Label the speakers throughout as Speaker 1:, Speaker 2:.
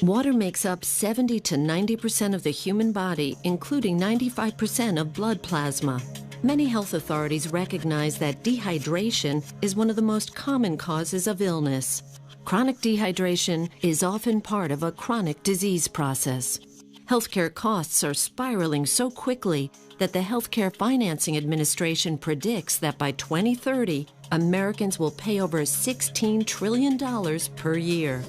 Speaker 1: Water makes up 70 to 90% of the human body, including 95% of blood plasma. Many health authorities recognize that dehydration is one of the most common causes of illness. Chronic dehydration is often part of a chronic disease process. Healthcare costs are spiraling so quickly that the Healthcare Financing Administration predicts that by 2030, Americans will pay over $16 trillion per year.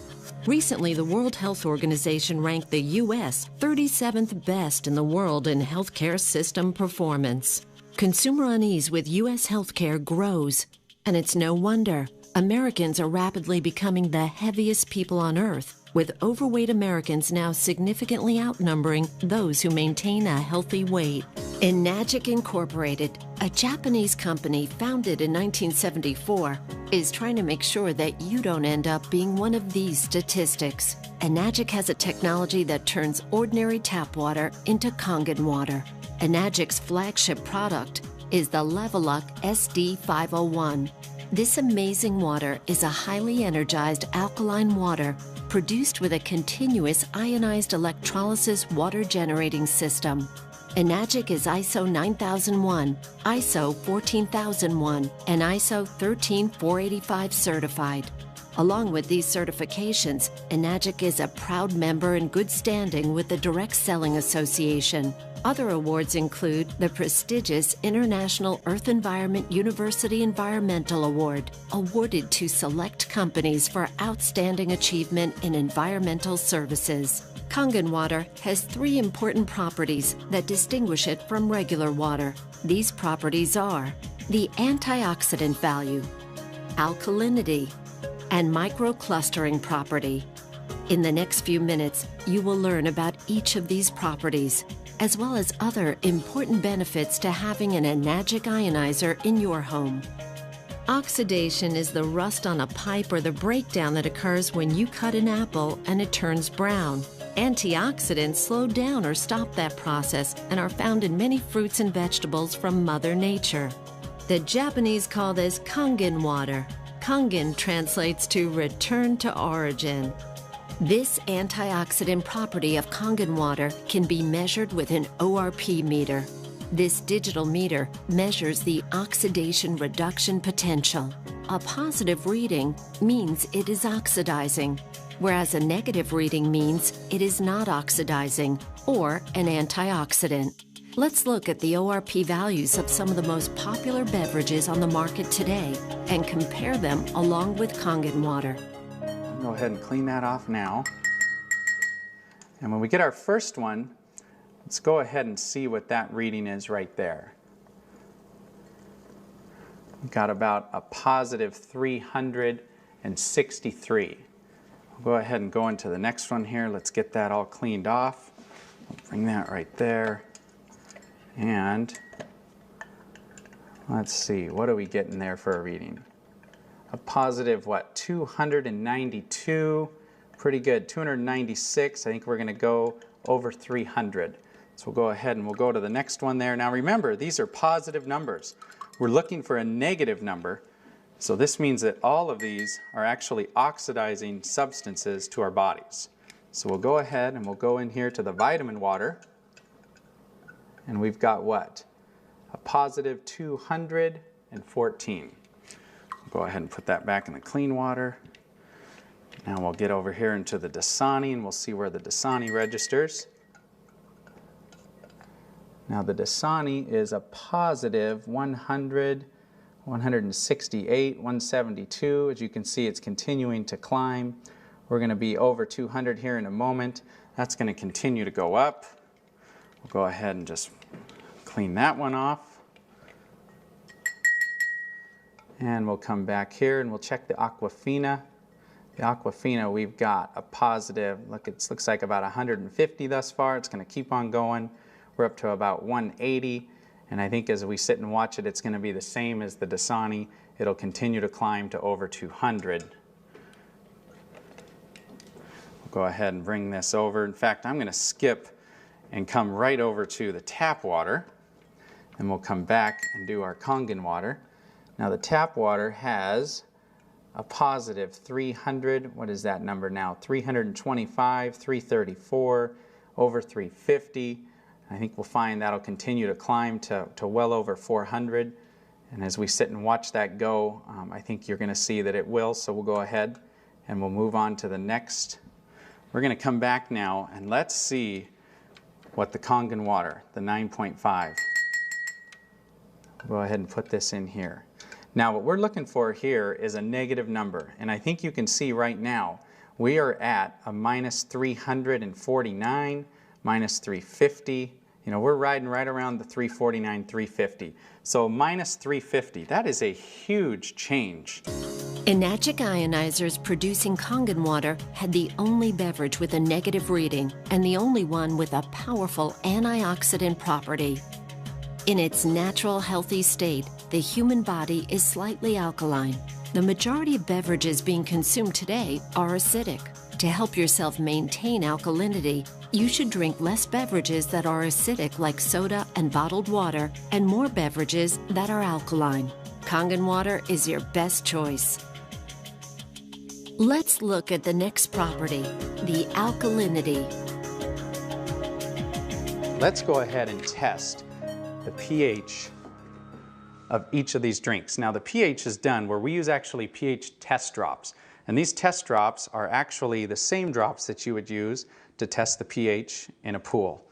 Speaker 1: Recently, the World Health Organization ranked the U.S. 37th best in the world in healthcare system performance. Consumer unease with U.S. healthcare grows, and it's no wonder. Americans are rapidly becoming the heaviest people on Earth, with overweight Americans now significantly outnumbering those who maintain a healthy weight. Enagic Incorporated, a Japanese company founded in 1974, is trying to make sure that you don't end up being one of these statistics. Enagic has a technology that turns ordinary tap water into Kangen water. Enagic's flagship product is the Leveluck SD501. This amazing water is a highly energized alkaline water produced with a continuous ionized electrolysis water generating system. Enagic is ISO 9001, ISO 14001, and ISO 13485 certified. Along with these certifications, Enagic is a proud member in good standing with the Direct Selling Association. Other awards include the prestigious International Earth Environment University Environmental Award, awarded to select companies for outstanding achievement in environmental services. Kangen water has 3 important properties that distinguish it from regular water. These properties are the antioxidant value, alkalinity, and microclustering property. In the next few minutes, you will learn about each of these properties, as well as other important benefits to having an Enagic ionizer in your home. Oxidation is the rust on a pipe or the breakdown that occurs when you cut an apple and it turns brown. Antioxidants slow down or stop that process and are found in many fruits and vegetables from Mother Nature. The Japanese call this Kangen water. Kangen translates to return to origin. This antioxidant property of Kangen water can be measured with an ORP meter. This digital meter measures the oxidation reduction potential. A positive reading means it is oxidizing, whereas a negative reading means it is not oxidizing or an antioxidant. Let's look at the ORP values of some of the most popular beverages on the market today and compare them along with Kangen water.
Speaker 2: Go ahead and clean that off now. And when we get our first one, let's go ahead and see what that reading is right there. We've got about a positive 363. We'll go ahead and go into the next one here. Let's get that all cleaned off. We'll bring that right there. And let's see, what are we getting there for a reading? A positive, what, 292, pretty good, 296. I think we're going to go over 300. So we'll go ahead and we'll go to the next one there. Now remember, these are positive numbers. We're looking for a negative number. So this means that all of these are actually oxidizing substances to our bodies. So we'll go ahead and we'll go in here to the vitamin water. And we've got what? A positive 214. Go ahead and put that back in the clean water. Now we'll get over here into the Dasani and we'll see where the Dasani registers. Now the Dasani is a positive 100, 168, 172. As you can see, it's continuing to climb. We're going to be over 200 here in a moment. That's going to continue to go up. We'll go ahead and just clean that one off. And we'll come back here and we'll check the Aquafina. The Aquafina, we've got a positive, look, it looks like about 150 thus far. It's going to keep on going. We're up to about 180. And I think as we sit and watch it, it's going to be the same as the Dasani. It'll continue to climb to over 200. We'll go ahead and bring this over. In fact, I'm going to skip and come right over to the tap water. And we'll come back and do our Kangen water. Now the tap water has a positive 300, what is that number now? 325, 334, over 350. I think we'll find that'll continue to climb to well over 400. And as we sit and watch that go, I think you're going to see that it will. So we'll go ahead and we'll move on to the next. We're going to come back now and let's see what the Kangen water, the 9.5. Go ahead and put this in here. Now what we're looking for here is a negative number, and I think you can see right now we are at a minus 349, minus 350. You know, we're riding right around the 349, 350. So minus 350, that is a huge change.
Speaker 1: Enagic ionizers producing Kangen water had the only beverage with a negative reading and the only one with a powerful antioxidant property. In its natural, healthy state, the human body is slightly alkaline. The majority of beverages being consumed today are acidic. To help yourself maintain alkalinity, you should drink less beverages that are acidic like soda and bottled water, and more beverages that are alkaline. Kangen water is your best choice. Let's look at the next property, the alkalinity.
Speaker 2: Let's go ahead and test the pH of each of these drinks. Now the pH is done where we use actually pH test drops. And these test drops are actually the same drops that you would use to test the pH in a pool.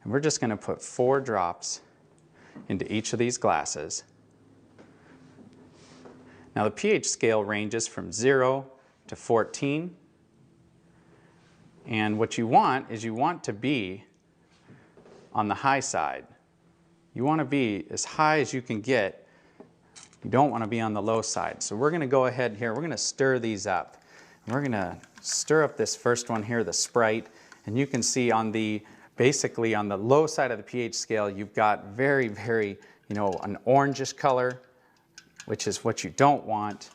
Speaker 2: And we're just going to put 4 drops into each of these glasses. Now the pH scale ranges from 0 to 14. And what you want is you want to be on the high side. You want to be as high as you can get. You don't want to be on the low side. So we're going to go ahead here. We're going to stir these up. We're going to stir up this first one here, the Sprite. And you can see on the, basically on the low side of the pH scale, you've got very, very, an orangish color, which is what you don't want.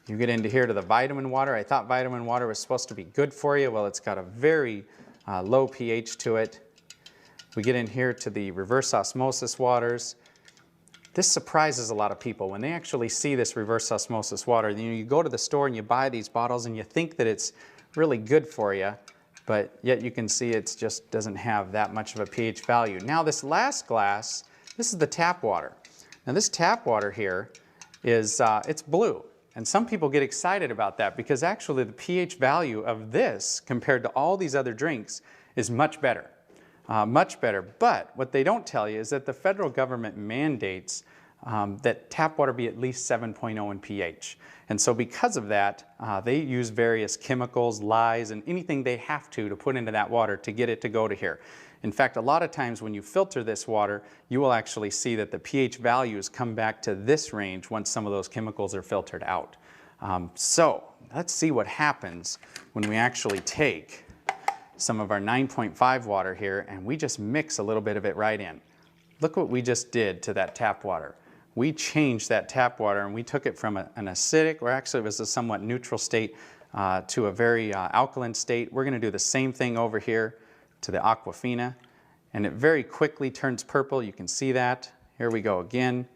Speaker 2: You get into here to the vitamin water. I thought vitamin water was supposed to be good for you. Well, it's got a very low pH to it. We get in here to the reverse osmosis waters. This surprises a lot of people when they actually see this reverse osmosis water. You go to the store and you buy these bottles and you think that it's really good for you, but yet you can see it just doesn't have that much of a pH value. Now this last glass, this is the tap water. Now this tap water here is, it's blue. And some people get excited about that because actually the pH value of this compared to all these other drinks is much better. Much better. But what they don't tell you is that the federal government mandates that tap water be at least 7.0 in pH. And so because of that, they use various chemicals, lyes, and anything they have to put into that water to get it to go to here. In fact, a lot of times when you filter this water, you will actually see that the pH values come back to this range once some of those chemicals are filtered out. So let's see what happens when we actually take some of our 9.5 water here and we just mix a little bit of it right in. Look what we just did to that tap water. We changed that tap water and we took it from an acidic, or actually it was a somewhat neutral state, to a very alkaline state. We're going to do the same thing over here to the Aquafina, and it very quickly turns purple. You can see that. Here we go again.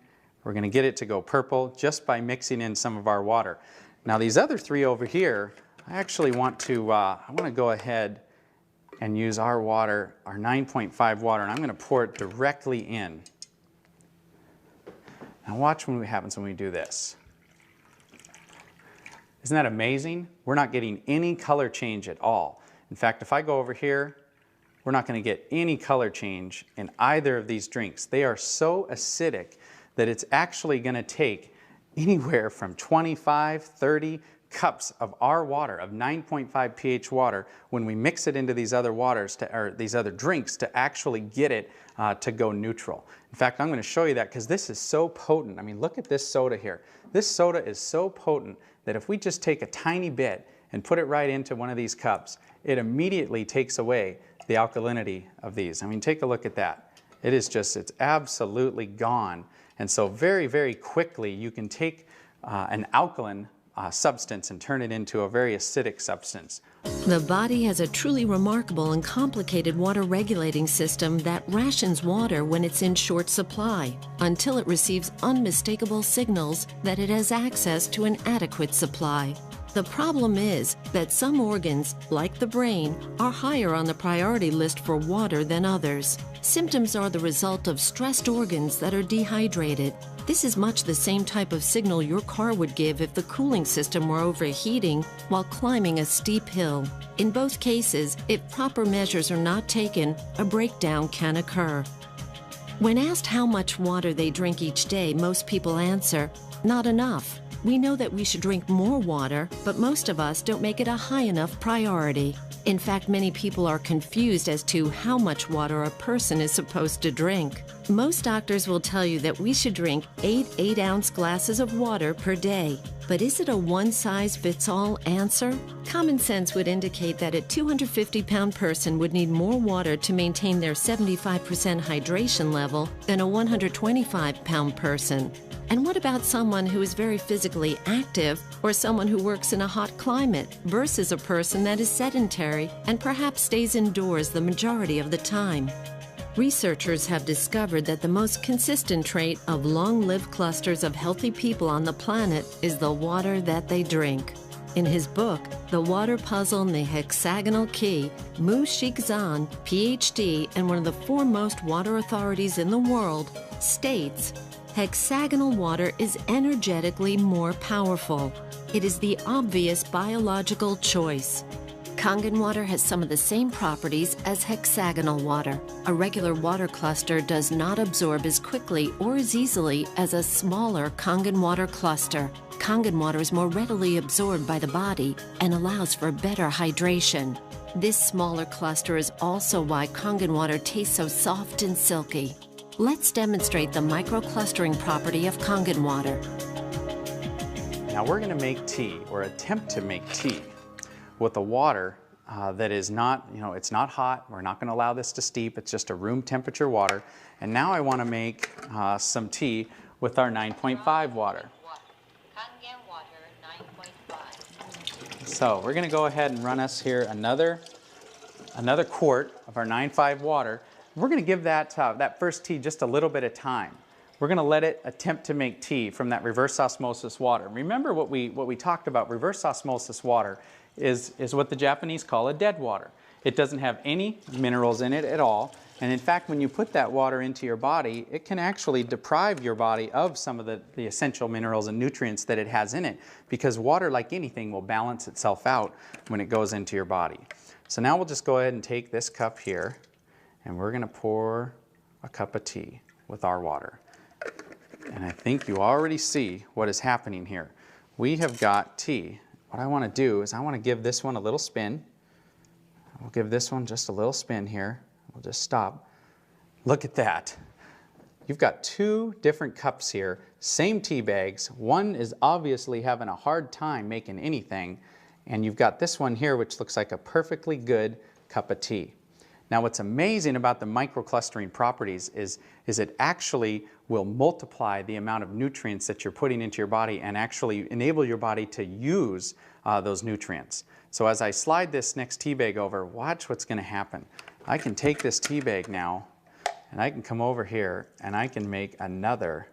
Speaker 2: We're going to get it to go purple just by mixing in some of our water. Now these other 3 over here, I actually want to, I want to go ahead and use our water, our 9.5 water, and I'm going to pour it directly in. Now watch what happens when we do this. Isn't that amazing? We're not getting any color change at all. In fact, if I go over here, we're not going to get any color change in either of these drinks. They are so acidic that it's actually going to take anywhere from 25, 30 cups of our water, of 9.5 pH water, when we mix it into these other waters, or these other drinks, to actually get it to go neutral. In fact, I'm going to show you that because this is so potent. I mean, look at this soda here. This soda is so potent that if we just take a tiny bit and put it right into one of these cups, it immediately takes away the alkalinity of these. I mean, take a look at that. It is just, it's absolutely gone. And so very, very quickly you can take an alkaline substance and turn it into a very acidic substance.
Speaker 1: The body has a truly remarkable and complicated water regulating system that rations water when it's in short supply until it receives unmistakable signals that it has access to an adequate supply. The problem is that some organs, like the brain, are higher on the priority list for water than others. Symptoms are the result of stressed organs that are dehydrated. This is much the same type of signal your car would give if the cooling system were overheating while climbing a steep hill. In both cases, if proper measures are not taken, a breakdown can occur. When asked how much water they drink each day, most people answer, "Not enough." We know that we should drink more water, but most of us don't make it a high enough priority. In fact, many people are confused as to how much water a person is supposed to drink. Most doctors will tell you that we should drink 8 8-ounce glasses of water per day. But is it a one-size-fits-all answer? Common sense would indicate that a 250-pound person would need more water to maintain their 75% hydration level than a 125-pound person. And what about someone who is very physically active or someone who works in a hot climate versus a person that is sedentary and perhaps stays indoors the majority of the time? Researchers have discovered that the most consistent trait of long-lived clusters of healthy people on the planet is the water that they drink. In his book, The Water Puzzle and the Hexagonal Key, Mu Shixan, PhD and one of the foremost water authorities in the world, states, hexagonal water is energetically more powerful. It is the obvious biological choice. Kangen water has some of the same properties as hexagonal water. A regular water cluster does not absorb as quickly or as easily as a smaller Kangen water cluster. Kangen water is more readily absorbed by the body and allows for better hydration. This smaller cluster is also why Kangen water tastes so soft and silky. Let's demonstrate the microclustering property of Kangen water.
Speaker 2: Now we're going to make tea, or attempt to make tea, with a water that is not, it's not hot. We're not going to allow this to steep. It's just a room temperature water. And now I want to make some tea with our 9.5 water.
Speaker 3: Kangen water 9.5.
Speaker 2: So we're going to go ahead and run us here another quart of our 9.5 water. We're going to give that first tea just a little bit of time. We're going to let it attempt to make tea from that reverse osmosis water. Remember what we talked about. Reverse osmosis water is what the Japanese call a dead water. It doesn't have any minerals in it at all. And in fact, when you put that water into your body, it can actually deprive your body of some of the essential minerals and nutrients that it has in it, because water, like anything, will balance itself out when it goes into your body. So now we'll just go ahead and take this cup here, and we're going to pour a cup of tea with our water. And I think you already see what is happening here. We have got tea. What I want to do is I want to give this one a little spin. We'll give this one just a little spin here. We'll just stop. Look at that. You've got two different cups here, same tea bags. One is obviously having a hard time making anything, and you've got this one here which looks like a perfectly good cup of tea. Now what's amazing about the microclustering properties is it actually will multiply the amount of nutrients that you're putting into your body and actually enable your body to use those nutrients. So as I slide this next tea bag over, watch what's going to happen. I can take this tea bag now and I can come over here and I can make another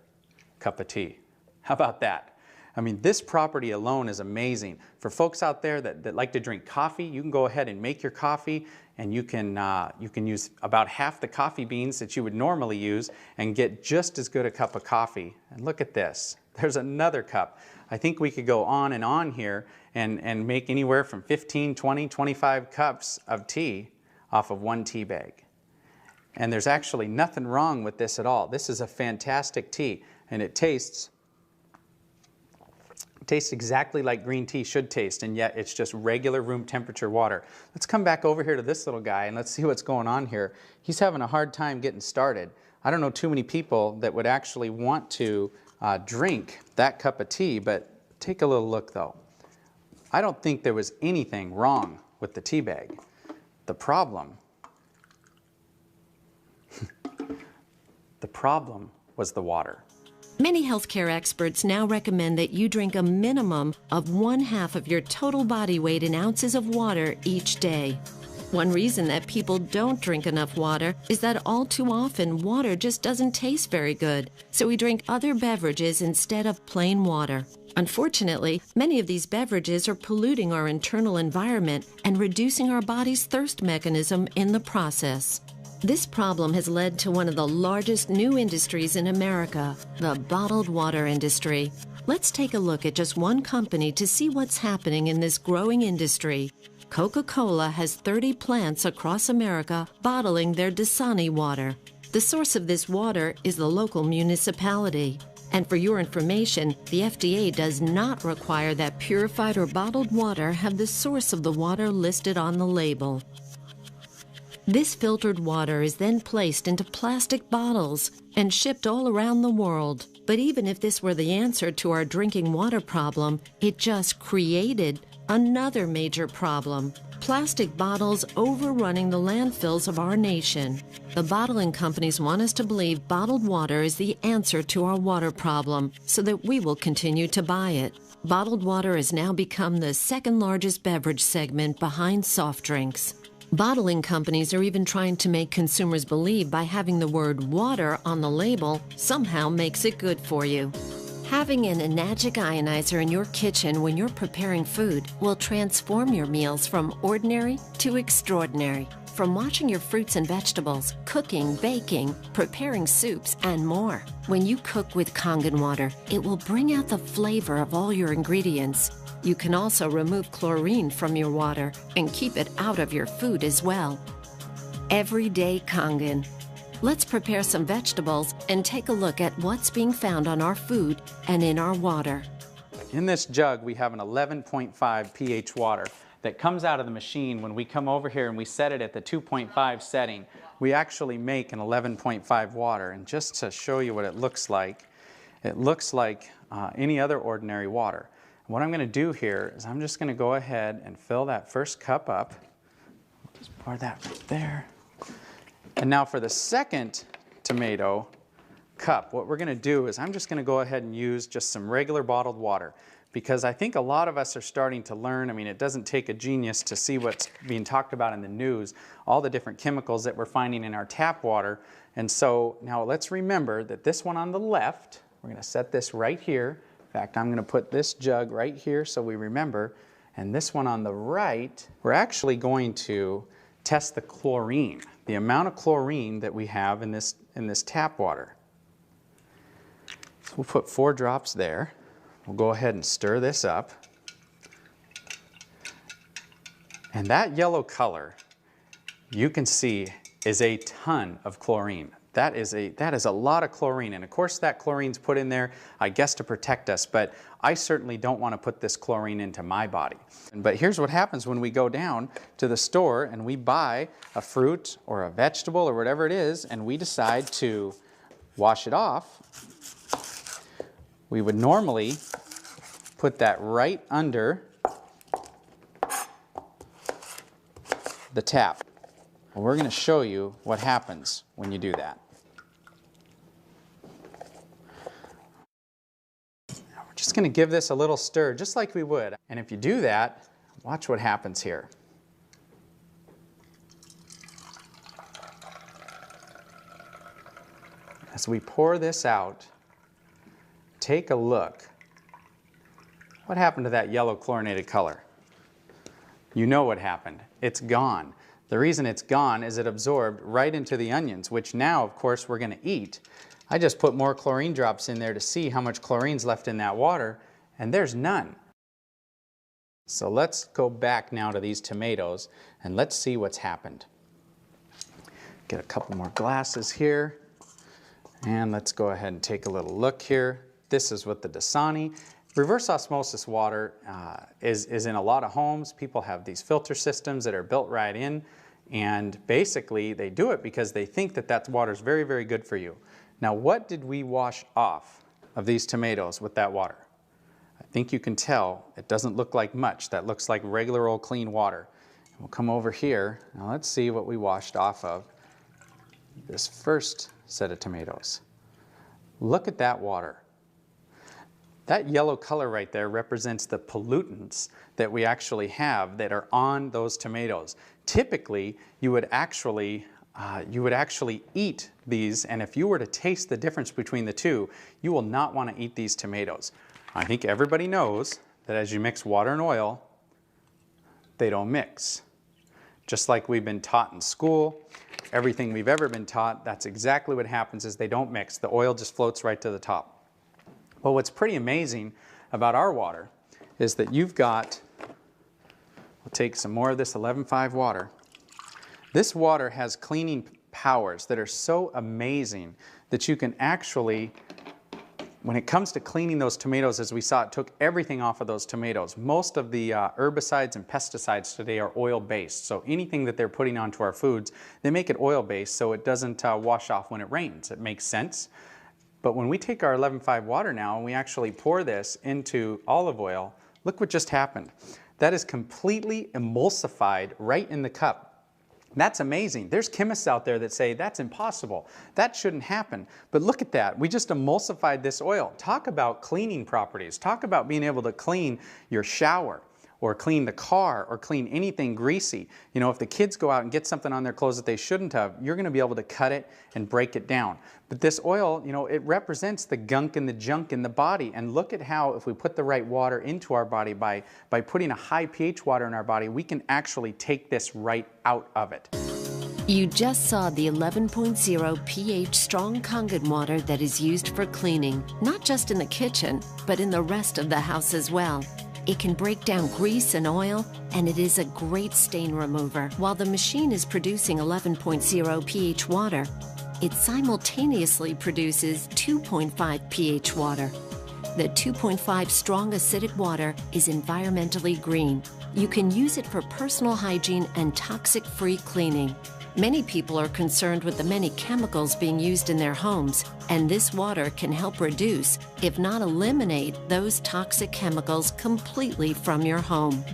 Speaker 2: cup of tea. How about that? I mean, this property alone is amazing. For folks out there that like to drink coffee, you can go ahead and make your coffee, and you can use about half the coffee beans that you would normally use and get just as good a cup of coffee. And look at this. There's another cup. I think we could go on here and make anywhere from 15, 20, 25 cups of tea off of one tea bag. And there's actually nothing wrong with this at all. This is a fantastic tea, and it tastes exactly like green tea should taste, and yet it's just regular room temperature water. Let's come back over here to this little guy and let's see what's going on here. He's having a hard time getting started. I don't know too many people that would actually want to drink that cup of tea, but take a little look though. I don't think there was anything wrong with the tea bag. The problem was the water.
Speaker 1: Many healthcare experts now recommend that you drink a minimum of 1/2 of your total body weight in ounces of water each day. One reason that people don't drink enough water is that all too often water just doesn't taste very good, so we drink other beverages instead of plain water. Unfortunately, many of these beverages are polluting our internal environment and reducing our body's thirst mechanism in the process. This problem has led to one of the largest new industries in America, the bottled water industry. Let's take a look at just one company to see what's happening in this growing industry. Coca-Cola has 30 plants across America bottling their Dasani water. The source of this water is the local municipality. And for your information, the FDA does not require that purified or bottled water have the source of the water listed on the label. This filtered water is then placed into plastic bottles and shipped all around the world. But even if this were the answer to our drinking water problem, it just created another major problem: plastic bottles overrunning the landfills of our nation. The bottling companies want us to believe bottled water is the answer to our water problem so that we will continue to buy it. Bottled water has now become the second largest beverage segment behind soft drinks. Bottling companies are even trying to make consumers believe by having the word water on the label somehow makes it good for you. Having an enagic ionizer in your kitchen when you're preparing food will transform your meals from ordinary to extraordinary. From washing your fruits and vegetables, cooking, baking, preparing soups, and more. When you cook with Kangen water, it will bring out the flavor of all your ingredients. You can also remove chlorine from your water and keep it out of your food as well. Everyday Kangen. Let's prepare some vegetables and take a look at what's being found on our food and in our water.
Speaker 2: In this jug, we have an 11.5 pH water that comes out of the machine. When we come over here and we set it at the 2.5 setting, we actually make an 11.5 water. And just to show you what it looks like any other ordinary water. And what I'm going to do here is I'm just going to go ahead and fill that first cup up. Just pour that right there. And now for the second tomato cup, what we're going to do is I'm just going to go ahead and use just some regular bottled water, because I think a lot of us are starting to learn. I mean, it doesn't take a genius to see what's being talked about in the news, all the different chemicals that we're finding in our tap water. And so now let's remember that this one on the left, we're going to set this right here. In fact, I'm going to put this jug right here so we remember. And this one on the right, we're actually going to test the chlorine, the amount of chlorine that we have in this tap water. So we'll put 4 drops there. We'll go ahead and stir this up. And that yellow color, you can see, is a ton of chlorine. That is a lot of chlorine, and of course that chlorine's put in there, I guess, to protect us, but I certainly don't want to put this chlorine into my body. But here's what happens when we go down to the store and we buy a fruit or a vegetable or whatever it is, and we decide to wash it off. We would normally put that right under the tap. Well, we're going to show you what happens when you do that. Just going to give this a little stir, just like we would. And if you do that, watch what happens here. As we pour this out, take a look. What happened to that yellow chlorinated color? You know what happened. It's gone. The reason it's gone is it absorbed right into the onions, which now, of course, we're going to eat. I just put more chlorine drops in there to see how much chlorine's left in that water, and there's none. So let's go back now to these tomatoes and let's see what's happened. Get a couple more glasses here, and let's go ahead and take a little look here. This is what the Dasani. Reverse osmosis water is in a lot of homes. People have these filter systems that are built right in, and basically they do it because they think that that water is very, very good for you. Now, what did we wash off of these tomatoes with that water? I think you can tell it doesn't look like much. That looks like regular old clean water. And we'll come over here. Now let's see what we washed off of this first set of tomatoes. Look at that water. That yellow color right there represents the pollutants that we actually have that are on those tomatoes. Typically, you would actually eat these, and if you were to taste the difference between the two, you will not want to eat these tomatoes. I think everybody knows that as you mix water and oil, they don't mix. Just like we've been taught in school, everything we've ever been taught, that's exactly what happens is they don't mix. The oil just floats right to the top. Well, what's pretty amazing about our water is that you've got, we'll take some more of this 11.5 water. This water has cleaning powers that are so amazing that you can actually, when it comes to cleaning those tomatoes, as we saw, it took everything off of those tomatoes. Most of the herbicides and pesticides today are oil-based. So anything that they're putting onto our foods, they make it oil-based so it doesn't wash off when it rains. It makes sense. But when we take our 11.5 water now and we actually pour this into olive oil, look what just happened. That is completely emulsified right in the cup. That's amazing. There's chemists out there that say that's impossible. That shouldn't happen. But look at that. We just emulsified this oil. Talk about cleaning properties. Talk about being able to clean your shower, or clean the car, or clean anything greasy. You know, if the kids go out and get something on their clothes that they shouldn't have, you're going to be able to cut it and break it down. But this oil, you know, it represents the gunk and the junk in the body. And look at how, if we put the right water into our body, by putting a high pH water in our body, we can actually take this right out of it.
Speaker 1: You just saw the 11.0 pH strong Kangen water that is used for cleaning, not just in the kitchen, but in the rest of the house as well. It can break down grease and oil, and it is a great stain remover. While the machine is producing 11.0 pH water, it simultaneously produces 2.5 pH water. The 2.5 strong acidic water is environmentally green. You can use it for personal hygiene and toxic-free cleaning. Many people are concerned with the many chemicals being used in their homes, and this water can help reduce, if not eliminate, those toxic chemicals completely from your home.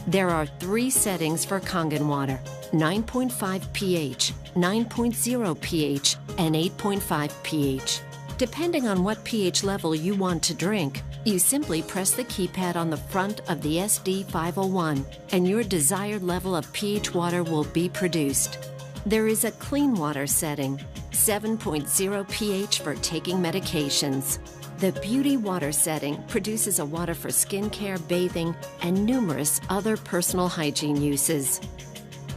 Speaker 1: There are 3 settings for Kangen water: 9.5 pH, 9.0 pH, and 8.5 pH. Depending on what pH level you want to drink, you simply press the keypad on the front of the SD501, and your desired level of pH water will be produced. There is a clean water setting, 7.0 pH for taking medications. The beauty water setting produces a water for skincare, bathing, and numerous other personal hygiene uses.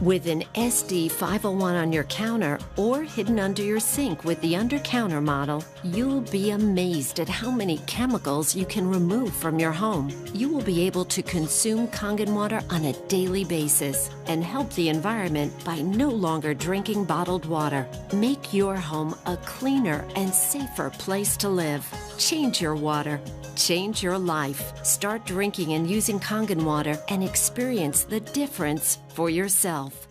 Speaker 1: With an SD501 on your counter or hidden under your sink with the under-counter model, you'll be amazed at how many chemicals you can remove from your home. You will be able to consume Kangen water on a daily basis and help the environment by no longer drinking bottled water. Make your home a cleaner and safer place to live. Change your water. Change your life. Start drinking and using Kangen water and experience the difference for yourself.